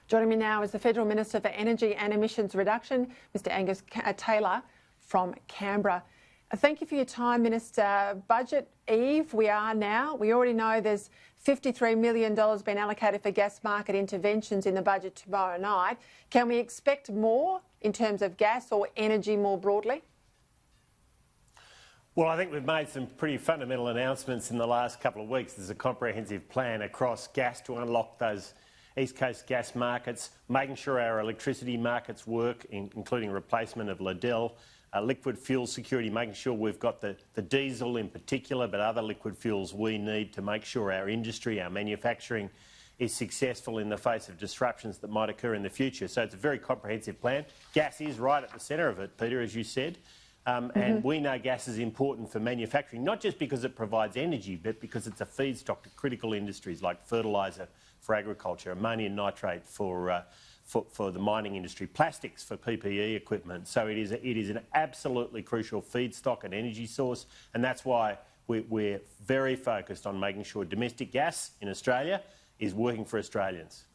Joining me now is the Federal Minister for Energy and Emissions Reduction, Mr Angus Taylor from Canberra. Thank you for your time, Minister. Budget eve we are now. We already know there's $53 million been allocated for gas market interventions in the budget tomorrow night. Can we expect more in terms of gas or energy more broadly? Well, I think we've made some pretty fundamental announcements in the last couple of weeks. There's a comprehensive plan across gas to unlock those East Coast gas markets, making sure our electricity markets work, including replacement of Liddell, liquid fuel security, making sure we've got the diesel in particular, but other liquid fuels we need to make sure our industry, our manufacturing is successful in the face of disruptions that might occur in the future. So it's a very comprehensive plan. Gas is right at the centre of it, Peter, as you said. And we know gas is important for manufacturing, not just because it provides energy, but because it's a feedstock to critical industries like fertiliser for agriculture, ammonium nitrate for the mining industry, plastics for PPE equipment. So it is an absolutely crucial feedstock and energy source, and that's why we're very focused on making sure domestic gas in Australia is working for Australians.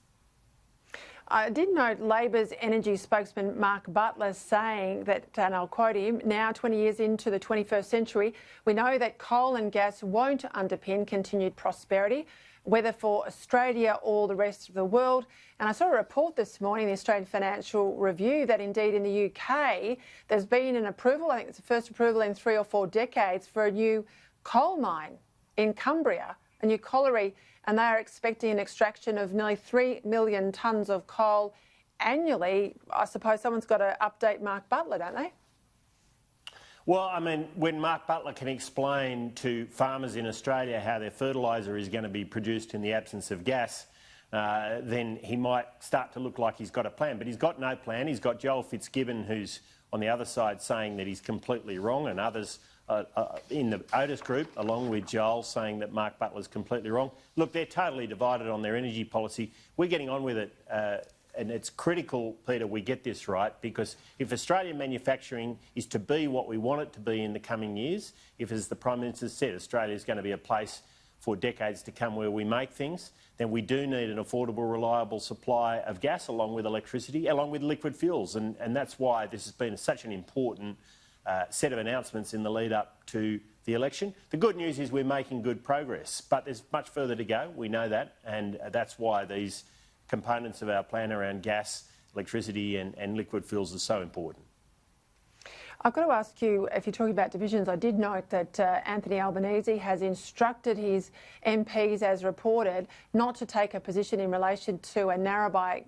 I did note Labor's energy spokesman Mark Butler saying that, and I'll quote him, now 20 years into the 21st century, we know that coal and gas won't underpin continued prosperity, whether for Australia or the rest of the world. And I saw a report this morning, the Australian Financial Review, that indeed in the UK there's been an approval, I think it's the first approval in 3 or 4 decades, for a new coal mine in Cumbria, a new colliery, and they are expecting an extraction of nearly 3 million tonnes of coal annually. I suppose someone's got to update Mark Butler, don't they? Well, I mean, when Mark Butler can explain to farmers in Australia how their fertiliser is going to be produced in the absence of gas, then he might start to look like he's got a plan. But he's got no plan. He's got Joel Fitzgibbon, who's on the other side, saying that he's completely wrong, and others in the Otis group, along with Joel, saying that Mark Butler's completely wrong. Look, they're totally divided on their energy policy. We're getting on with it. And it's critical, Peter, we get this right, because if Australian manufacturing is to be what we want it to be in the coming years, if, as the Prime Minister said, Australia is going to be a place for decades to come where we make things, then we do need an affordable, reliable supply of gas along with electricity, along with liquid fuels. And that's why this has been such an important set of announcements in the lead up to the election. The good news is we're making good progress, but there's much further to go. We know that, and that's why these components of our plan around gas, electricity and liquid fuels are so important. I've got to ask you, if you're talking about divisions, I did note that Anthony Albanese has instructed his MPs, as reported, not to take a position in relation to a Narrabri,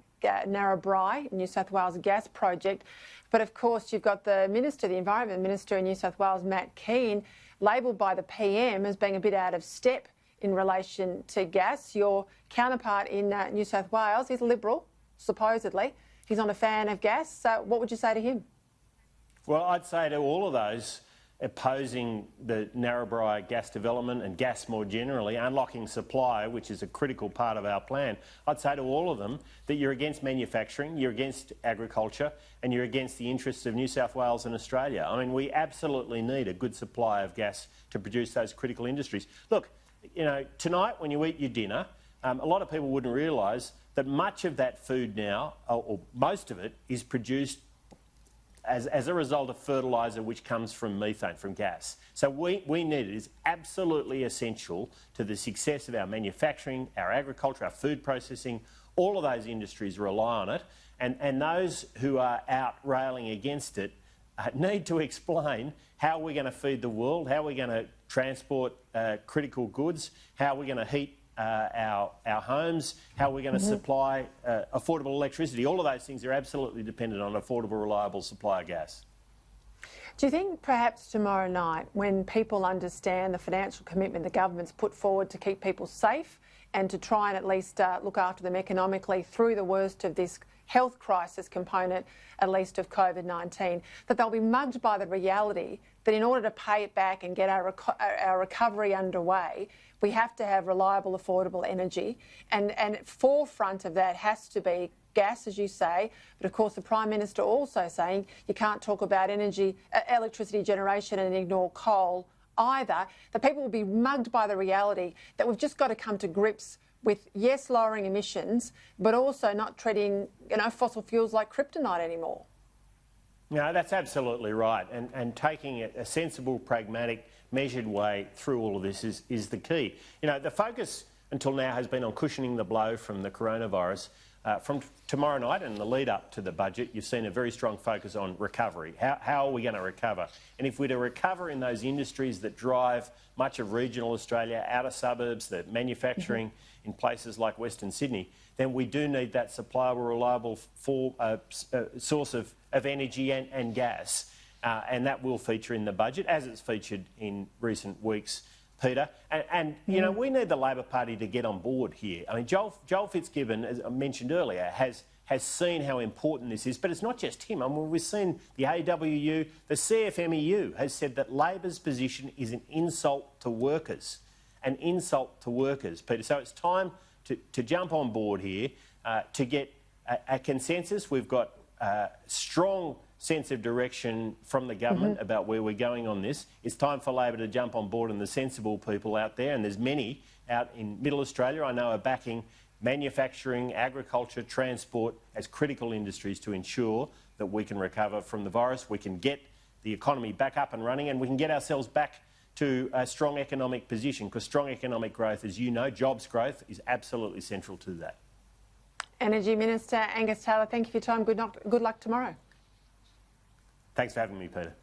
New South Wales gas project. But of course, you've got the Minister, the Environment Minister in New South Wales, Matt Keane, labelled by the PM as being a bit out of step in relation to gas. Your counterpart in New South Wales is Liberal, supposedly. He's not a fan of gas. So what would you say to him? Well, I'd say to all of those opposing the Narrabri gas development and gas more generally, unlocking supply, which is a critical part of our plan, I'd say to all of them that you're against manufacturing, you're against agriculture, and you're against the interests of New South Wales and Australia. I mean, we absolutely need a good supply of gas to produce those critical industries. Look, you know, tonight when you eat your dinner, a lot of people wouldn't realise that much of that food now, or most of it, is produced as a result of fertiliser which comes from methane, from gas. So we need it. It's absolutely essential to the success of our manufacturing, our agriculture, our food processing. All of those industries rely on it. And those who are out railing against it need to explain how we're going to feed the world, how we're going to transport critical goods, how we're going to heat our homes, how we're going to supply affordable electricity. All of those things are absolutely dependent on affordable, reliable supply of gas. Do you think perhaps tomorrow night, when people understand the financial commitment the government's put forward to keep people safe and to try and at least look after them economically through the worst of this health crisis component, at least of COVID-19, that they'll be mugged by the reality that in order to pay it back and get our recovery underway, we have to have reliable, affordable energy, and forefront of that has to be gas, as you say, but of course the Prime Minister also saying you can't talk about electricity generation and ignore coal either. The people will be mugged by the reality that we've just got to come to grips with, yes, lowering emissions, but also not treating, fossil fuels like kryptonite anymore. No, that's absolutely right. And taking a sensible, pragmatic, measured way through all of this is the key. The focus until now has been on cushioning the blow from the coronavirus. From tomorrow night and the lead up to the budget, you've seen a very strong focus on recovery. How are we going to recover? And if we're to recover in those industries that drive much of regional Australia, outer suburbs, the manufacturing in places like Western Sydney, then we do need that supply of a reliable source of energy and gas. And that will feature in the budget, as it's featured in recent weeks, Peter. And we need the Labor Party to get on board here. I mean, Joel Fitzgibbon, as I mentioned earlier, has seen how important this is. But it's not just him. I mean, we've seen the AWU, the CFMEU has said that Labor's position is an insult to workers. An insult to workers, Peter. So it's time to jump on board here, to get a consensus. We've got a strong sense of direction from the government about where we're going on this. It's time for Labor to jump on board, and the sensible people out there, and there's many out in Middle Australia I know are backing manufacturing, agriculture, transport as critical industries to ensure that we can recover from the virus, we can get the economy back up and running, and we can get ourselves back to a strong economic position, because strong economic growth, as you know, jobs growth, is absolutely central to that. Energy Minister Angus Taylor, thank you for your time. Good luck tomorrow. Thanks for having me, Peter.